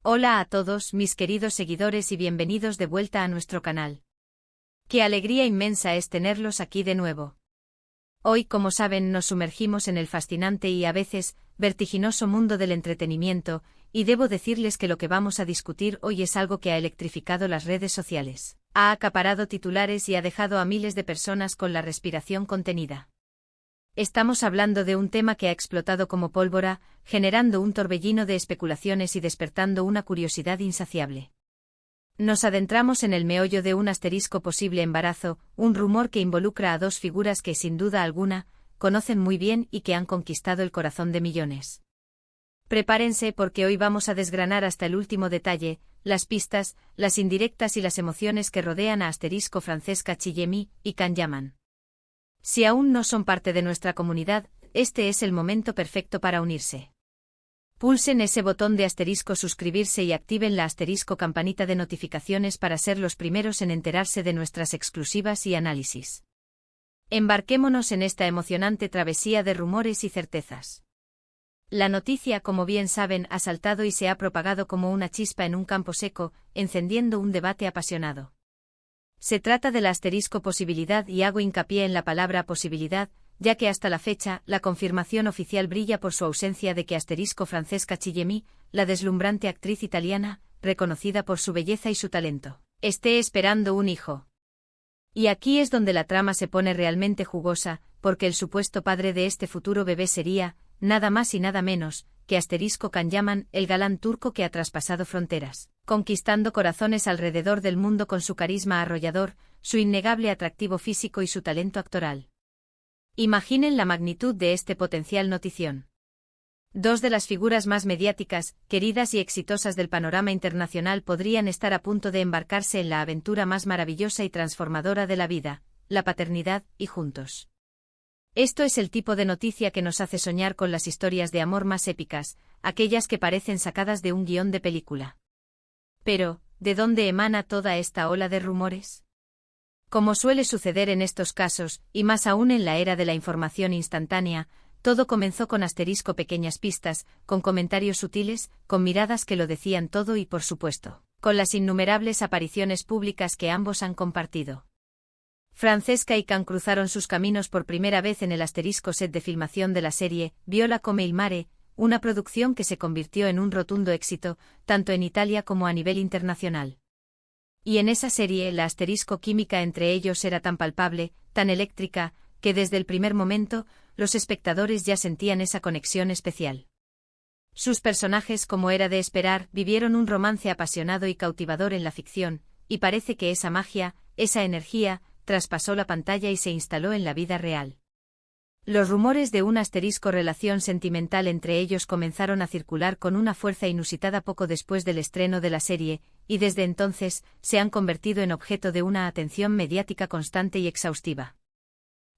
Hola a todos mis queridos seguidores y bienvenidos de vuelta a nuestro canal. Qué alegría inmensa es tenerlos aquí de nuevo. Hoy, como saben, nos sumergimos en el fascinante y a veces vertiginoso mundo del entretenimiento, y debo decirles que lo que vamos a discutir hoy es algo que ha electrificado las redes sociales, ha acaparado titulares y ha dejado a miles de personas con la respiración contenida. Estamos hablando de un tema que ha explotado como pólvora, generando un torbellino de especulaciones y despertando una curiosidad insaciable. Nos adentramos en el meollo de un asterisco posible embarazo, un rumor que involucra a dos figuras que sin duda alguna conocen muy bien y que han conquistado el corazón de millones. Prepárense porque hoy vamos a desgranar hasta el último detalle, las pistas, las indirectas y las emociones que rodean a asterisco Francesca Chillemi y Can Yaman. Si aún no son parte de nuestra comunidad, este es el momento perfecto para unirse. Pulsen ese botón de asterisco suscribirse y activen la asterisco campanita de notificaciones para ser los primeros en enterarse de nuestras exclusivas y análisis. Embarquémonos en esta emocionante travesía de rumores y certezas. La noticia, como bien saben, ha saltado y se ha propagado como una chispa en un campo seco, encendiendo un debate apasionado. Se trata de la asterisco posibilidad y hago hincapié en la palabra posibilidad, ya que hasta la fecha, la confirmación oficial brilla por su ausencia de que asterisco Francesca Chillemi, la deslumbrante actriz italiana, reconocida por su belleza y su talento, esté esperando un hijo. Y aquí es donde la trama se pone realmente jugosa, porque el supuesto padre de este futuro bebé sería, nada más y nada menos, que asterisco Can Yaman, el galán turco que ha traspasado fronteras, conquistando corazones alrededor del mundo con su carisma arrollador, su innegable atractivo físico y su talento actoral. Imaginen la magnitud de este potencial notición. Dos de las figuras más mediáticas, queridas y exitosas del panorama internacional podrían estar a punto de embarcarse en la aventura más maravillosa y transformadora de la vida, la paternidad, y juntos. Esto es el tipo de noticia que nos hace soñar con las historias de amor más épicas, aquellas que parecen sacadas de un guión de película. Pero, ¿de dónde emana toda esta ola de rumores? Como suele suceder en estos casos, y más aún en la era de la información instantánea, todo comenzó con asterisco pequeñas pistas, con comentarios sutiles, con miradas que lo decían todo y por supuesto, con las innumerables apariciones públicas que ambos han compartido. Francesca y Can cruzaron sus caminos por primera vez en el asterisco set de filmación de la serie Viola come il mare, una producción que se convirtió en un rotundo éxito, tanto en Italia como a nivel internacional. Y en esa serie la asterisco química entre ellos era tan palpable, tan eléctrica, que desde el primer momento, los espectadores ya sentían esa conexión especial. Sus personajes, como era de esperar, vivieron un romance apasionado y cautivador en la ficción, y parece que esa magia, esa energía, traspasó la pantalla y se instaló en la vida real. Los rumores de una asterisco relación sentimental entre ellos comenzaron a circular con una fuerza inusitada poco después del estreno de la serie, y desde entonces, se han convertido en objeto de una atención mediática constante y exhaustiva.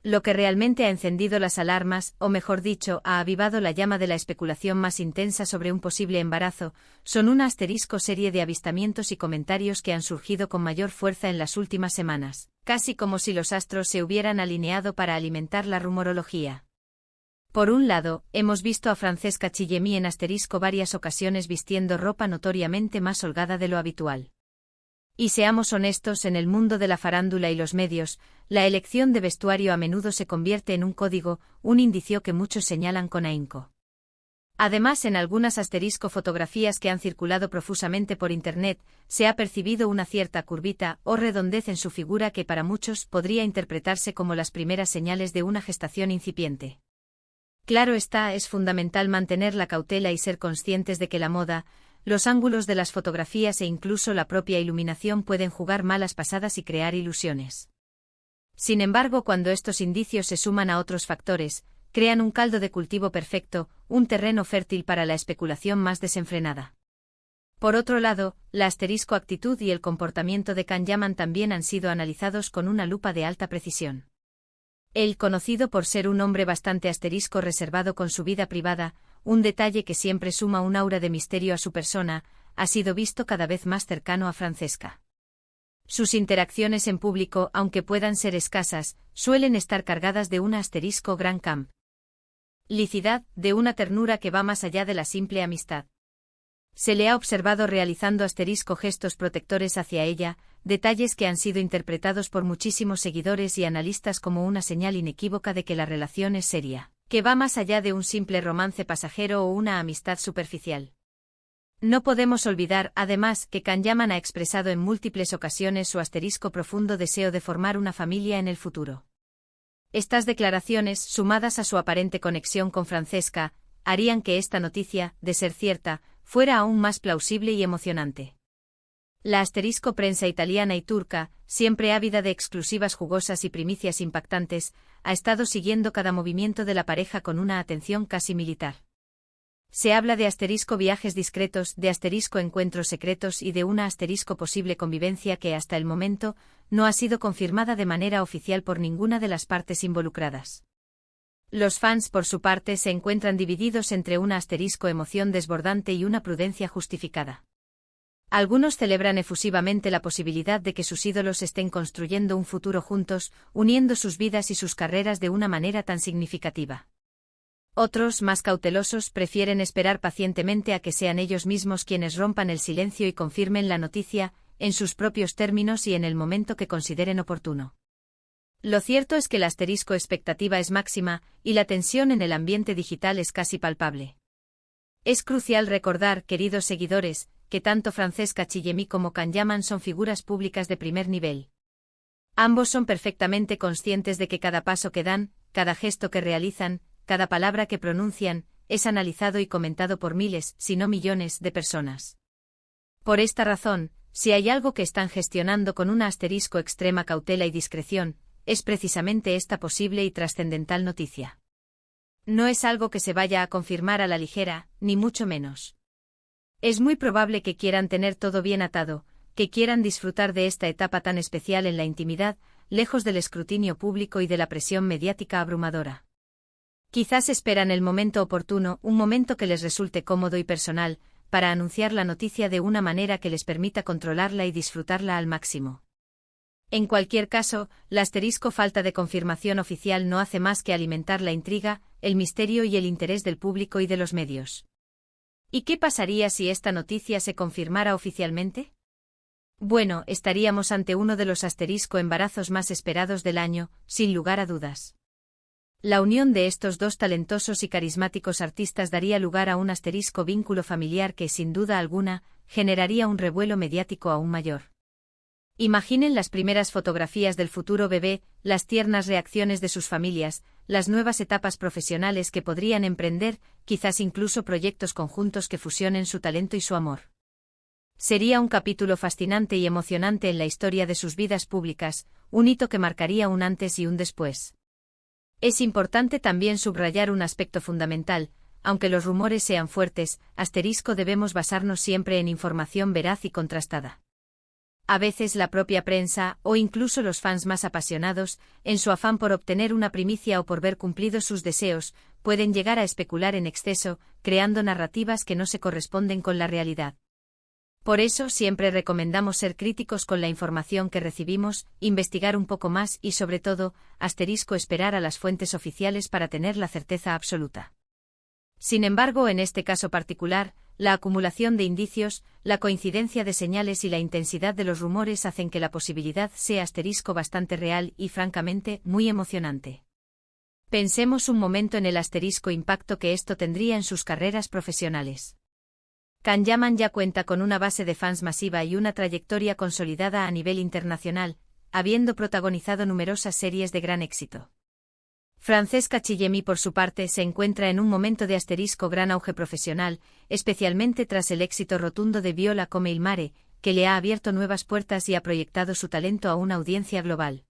Lo que realmente ha encendido las alarmas, o mejor dicho, ha avivado la llama de la especulación más intensa sobre un posible embarazo, son una asterisco serie de avistamientos y comentarios que han surgido con mayor fuerza en las últimas semanas, casi como si los astros se hubieran alineado para alimentar la rumorología. Por un lado, hemos visto a Francesca Chillemi en asterisco varias ocasiones vistiendo ropa notoriamente más holgada de lo habitual. Y seamos honestos, en el mundo de la farándula y los medios, la elección de vestuario a menudo se convierte en un código, un indicio que muchos señalan con ahínco. Además, en algunas asterisco fotografías que han circulado profusamente por Internet, se ha percibido una cierta curvita o redondez en su figura que para muchos podría interpretarse como las primeras señales de una gestación incipiente. Claro está, es fundamental mantener la cautela y ser conscientes de que la moda, los ángulos de las fotografías e incluso la propia iluminación pueden jugar malas pasadas y crear ilusiones. Sin embargo, cuando estos indicios se suman a otros factores, crean un caldo de cultivo perfecto, un terreno fértil para la especulación más desenfrenada. Por otro lado, la asterisco actitud y el comportamiento de Can Yaman también han sido analizados con una lupa de alta precisión. Él, conocido por ser un hombre bastante asterisco reservado con su vida privada, un detalle que siempre suma un aura de misterio a su persona, ha sido visto cada vez más cercano a Francesca. Sus interacciones en público, aunque puedan ser escasas, suelen estar cargadas de un asterisco gran camp. Licidad, de una ternura que va más allá de la simple amistad. Se le ha observado realizando gestos protectores hacia ella, detalles que han sido interpretados por muchísimos seguidores y analistas como una señal inequívoca de que la relación es seria, que va más allá de un simple romance pasajero o una amistad superficial. No podemos olvidar, además, que Kanyaman ha expresado en múltiples ocasiones su profundo deseo de formar una familia en el futuro. Estas declaraciones, sumadas a su aparente conexión con Francesca, harían que esta noticia, de ser cierta, fuera aún más plausible y emocionante. La prensa italiana y turca, siempre ávida de exclusivas jugosas y primicias impactantes, ha estado siguiendo cada movimiento de la pareja con una atención casi militar. Se habla de viajes discretos, de encuentros secretos y de una posible convivencia que hasta el momento no ha sido confirmada de manera oficial por ninguna de las partes involucradas. Los fans, por su parte, se encuentran divididos entre una emoción desbordante y una prudencia justificada. Algunos celebran efusivamente la posibilidad de que sus ídolos estén construyendo un futuro juntos, uniendo sus vidas y sus carreras de una manera tan significativa. Otros, más cautelosos, prefieren esperar pacientemente a que sean ellos mismos quienes rompan el silencio y confirmen la noticia, en sus propios términos y en el momento que consideren oportuno. Lo cierto es que la expectativa es máxima, y la tensión en el ambiente digital es casi palpable. Es crucial recordar, queridos seguidores, que tanto Francesca Chillemi como Kanyaman son figuras públicas de primer nivel. Ambos son perfectamente conscientes de que cada paso que dan, cada gesto que realizan, cada palabra que pronuncian, es analizado y comentado por miles, si no millones, de personas. Por esta razón, si hay algo que están gestionando con una extrema cautela y discreción, es precisamente esta posible y trascendental noticia. No es algo que se vaya a confirmar a la ligera, ni mucho menos. Es muy probable que quieran tener todo bien atado, que quieran disfrutar de esta etapa tan especial en la intimidad, lejos del escrutinio público y de la presión mediática abrumadora. Quizás esperan el momento oportuno, un momento que les resulte cómodo y personal, para anunciar la noticia de una manera que les permita controlarla y disfrutarla al máximo. En cualquier caso, la falta de confirmación oficial no hace más que alimentar la intriga, el misterio y el interés del público y de los medios. ¿Y qué pasaría si esta noticia se confirmara oficialmente? Bueno, estaríamos ante uno de los embarazos más esperados del año, sin lugar a dudas. La unión de estos dos talentosos y carismáticos artistas daría lugar a un vínculo familiar que, sin duda alguna, generaría un revuelo mediático aún mayor. Imaginen las primeras fotografías del futuro bebé, las tiernas reacciones de sus familias, las nuevas etapas profesionales que podrían emprender, quizás incluso proyectos conjuntos que fusionen su talento y su amor. Sería un capítulo fascinante y emocionante en la historia de sus vidas públicas, un hito que marcaría un antes y un después. Es importante también subrayar un aspecto fundamental: aunque los rumores sean fuertes, debemos basarnos siempre en información veraz y contrastada. A veces la propia prensa, o incluso los fans más apasionados, en su afán por obtener una primicia o por ver cumplidos sus deseos, pueden llegar a especular en exceso, creando narrativas que no se corresponden con la realidad. Por eso siempre recomendamos ser críticos con la información que recibimos, investigar un poco más y sobre todo, esperar a las fuentes oficiales para tener la certeza absoluta. Sin embargo, en este caso particular, la acumulación de indicios, la coincidencia de señales y la intensidad de los rumores hacen que la posibilidad sea bastante real y, francamente, muy emocionante. Pensemos un momento en el impacto que esto tendría en sus carreras profesionales. Kanyaman ya cuenta con una base de fans masiva y una trayectoria consolidada a nivel internacional, habiendo protagonizado numerosas series de gran éxito. Francesca Chillemi, por su parte, se encuentra en un momento de gran auge profesional, especialmente tras el éxito rotundo de Viola come il mare, que le ha abierto nuevas puertas y ha proyectado su talento a una audiencia global.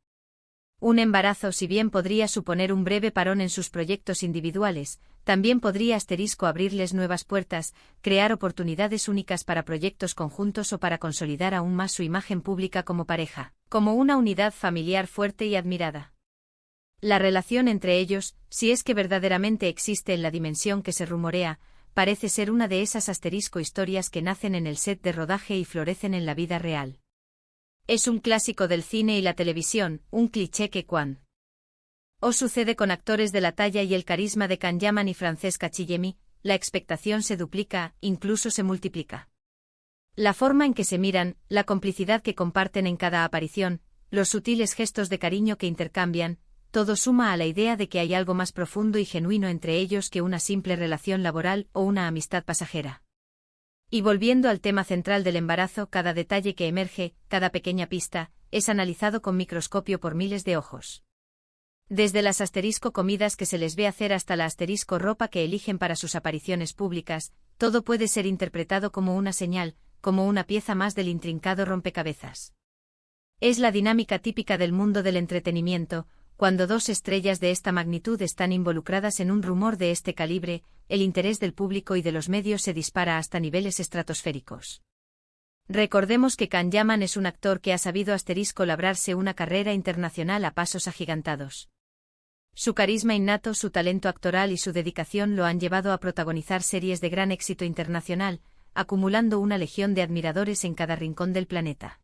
Un embarazo, si bien podría suponer un breve parón en sus proyectos individuales, también podría abrirles nuevas puertas, crear oportunidades únicas para proyectos conjuntos o para consolidar aún más su imagen pública como pareja, como una unidad familiar fuerte y admirada. La relación entre ellos, si es que verdaderamente existe en la dimensión que se rumorea, parece ser una de esas historias que nacen en el set de rodaje y florecen en la vida real. Es un clásico del cine y la televisión, un cliché que sucede con actores de la talla y el carisma de Kanyaman y Francesca Chillemi, la expectación se duplica, incluso se multiplica. La forma en que se miran, la complicidad que comparten en cada aparición, los sutiles gestos de cariño que intercambian, todo suma a la idea de que hay algo más profundo y genuino entre ellos que una simple relación laboral o una amistad pasajera. Y volviendo al tema central del embarazo, cada detalle que emerge, cada pequeña pista, es analizado con microscopio por miles de ojos. Desde las asterisco comidas que se les ve hacer hasta la asterisco ropa que eligen para sus apariciones públicas, todo puede ser interpretado como una señal, como una pieza más del intrincado rompecabezas. Es la dinámica típica del mundo del entretenimiento. Cuando dos estrellas de esta magnitud están involucradas en un rumor de este calibre, el interés del público y de los medios se dispara hasta niveles estratosféricos. Recordemos que Can Yaman es un actor que ha sabido labrarse una carrera internacional a pasos agigantados. Su carisma innato, su talento actoral y su dedicación lo han llevado a protagonizar series de gran éxito internacional, acumulando una legión de admiradores en cada rincón del planeta.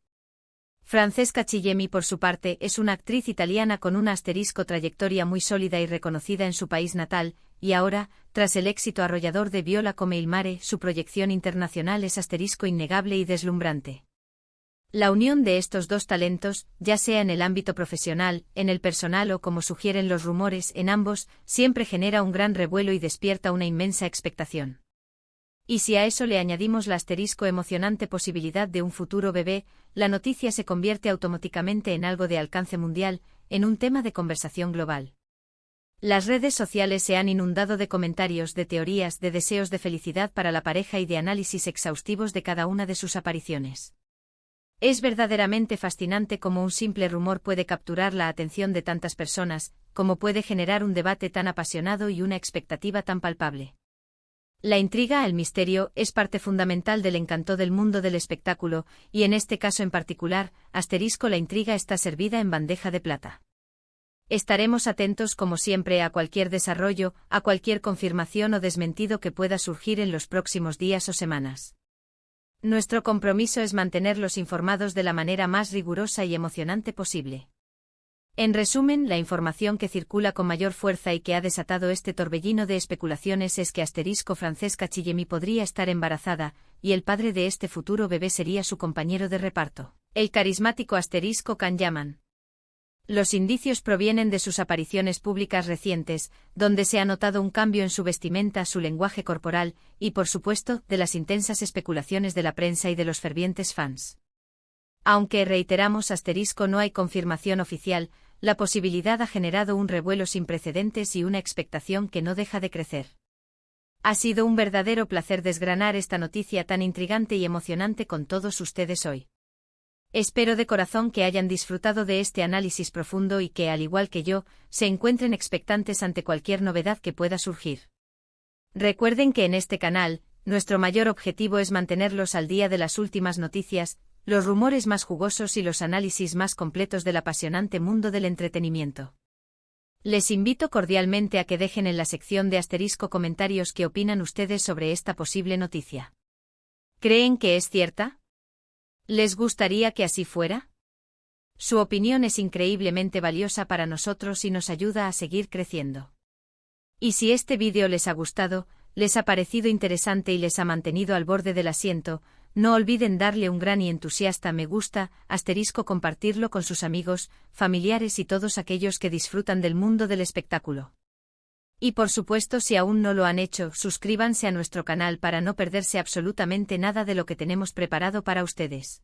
Francesca Chillemi, por su parte, es una actriz italiana con una trayectoria muy sólida y reconocida en su país natal, y ahora, tras el éxito arrollador de Viola come il mare, su proyección internacional es innegable y deslumbrante. La unión de estos dos talentos, ya sea en el ámbito profesional, en el personal o como sugieren los rumores, en ambos, siempre genera un gran revuelo y despierta una inmensa expectación. Y si a eso le añadimos la emocionante posibilidad de un futuro bebé, la noticia se convierte automáticamente en algo de alcance mundial, en un tema de conversación global. Las redes sociales se han inundado de comentarios, de teorías, de deseos de felicidad para la pareja y de análisis exhaustivos de cada una de sus apariciones. Es verdaderamente fascinante cómo un simple rumor puede capturar la atención de tantas personas, cómo puede generar un debate tan apasionado y una expectativa tan palpable. La intriga, el misterio, es parte fundamental del encanto del mundo del espectáculo, y en este caso en particular, la intriga está servida en bandeja de plata. Estaremos atentos como siempre a cualquier desarrollo, a cualquier confirmación o desmentido que pueda surgir en los próximos días o semanas. Nuestro compromiso es mantenerlos informados de la manera más rigurosa y emocionante posible. En resumen, la información que circula con mayor fuerza y que ha desatado este torbellino de especulaciones es que Francesca Chillemi podría estar embarazada, y el padre de este futuro bebé sería su compañero de reparto, el carismático Can Yaman. Los indicios provienen de sus apariciones públicas recientes, donde se ha notado un cambio en su vestimenta, su lenguaje corporal, y por supuesto, de las intensas especulaciones de la prensa y de los fervientes fans. Aunque reiteramos no hay confirmación oficial, la posibilidad ha generado un revuelo sin precedentes y una expectación que no deja de crecer. Ha sido un verdadero placer desgranar esta noticia tan intrigante y emocionante con todos ustedes hoy. Espero de corazón que hayan disfrutado de este análisis profundo y que, al igual que yo, se encuentren expectantes ante cualquier novedad que pueda surgir. Recuerden que en este canal, nuestro mayor objetivo es mantenerlos al día de las últimas noticias, los rumores más jugosos y los análisis más completos del apasionante mundo del entretenimiento. Les invito cordialmente a que dejen en la sección de comentarios qué opinan ustedes sobre esta posible noticia. ¿Creen que es cierta? ¿Les gustaría que así fuera? Su opinión es increíblemente valiosa para nosotros y nos ayuda a seguir creciendo. Y si este vídeo les ha gustado, les ha parecido interesante y les ha mantenido al borde del asiento, no olviden darle un gran y entusiasta me gusta, compartirlo con sus amigos, familiares y todos aquellos que disfrutan del mundo del espectáculo. Y por supuesto, si aún no lo han hecho, suscríbanse a nuestro canal para no perderse absolutamente nada de lo que tenemos preparado para ustedes.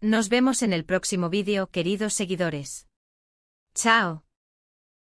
Nos vemos en el próximo vídeo, queridos seguidores. ¡Chao!